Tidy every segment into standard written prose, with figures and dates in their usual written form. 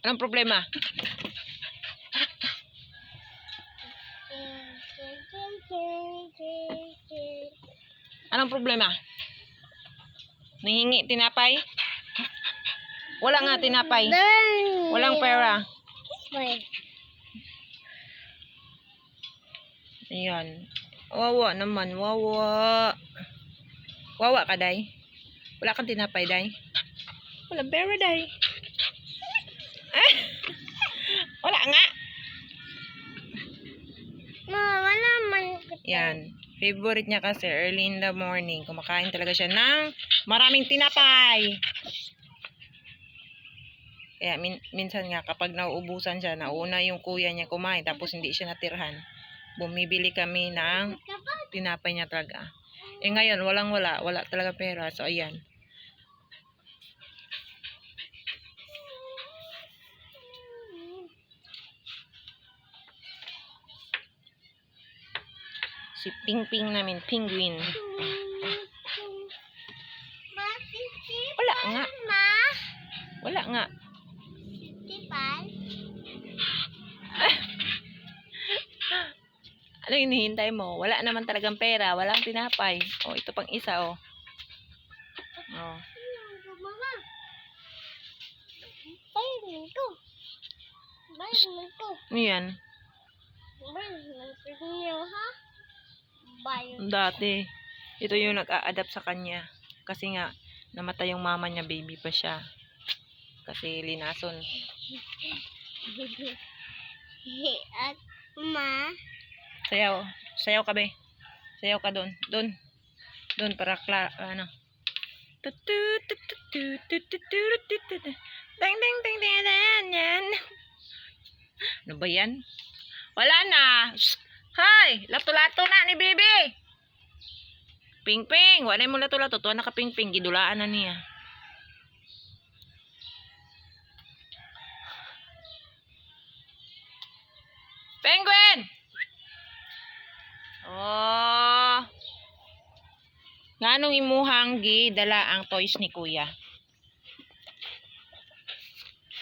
Anong problema? Anong problema? Nahingi tinapay? Wala nga tinapay. Walang pera. Ayan. Wawa naman. Wawa. Wawa ka, day? Wala kang tinapay, day? Walang pera, day. Wala nga. Wala man. Yan. Favorite niya kasi early in the morning. Kumakain talaga siya ng maraming tinapay. Kaya minsan nga kapag nauubusan siya, nauna yung kuya niya kumain tapos hindi siya natirhan. Bumibili kami ng tinapay niya talaga. Eh ngayon, wala talaga pera. So ayan. Si Ping namin, penguin. Wala nga. Wala nga. Ano hinihintay mo? Wala naman talagang pera. Walang tinapay. Oh, ito pang isa, oh. Oh. Ano yan? Dati. Ito yung nag-a-adapt sa kanya. Kasi nga, namatay yung mama niya, baby pa siya. Kasi linason. At ma. Sayaw. Sayaw ka, be. Sayaw ka doon. Doon para ano. Ding ding ding ding yan. Ano ba yan? Wala na. Hay, lato-lato na ni Bibi. Ping, wala mo lato-lato. Tuwa na ka Ping, gidulaan na niya. Penguin! Oh. Nganong imuhang gidala ang toys ni kuya?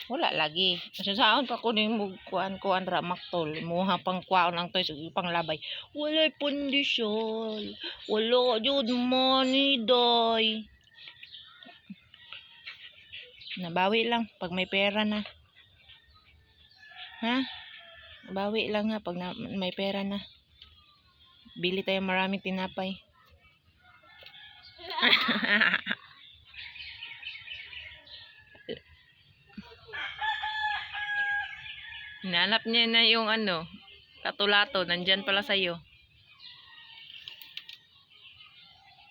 Wala lagi. Masasaon pa ko ning kuan ra maktol. Imuha pang kuan ang toys pang labay. Walay pundisyon. Wala jud money doy. Nabawi lang pag may pera na. Ha? Nabawi lang ha pag may pera na. Bili tayo maraming tinapay. Hinanap niya na yung ano, lato-lato, nandyan pala sa'yo.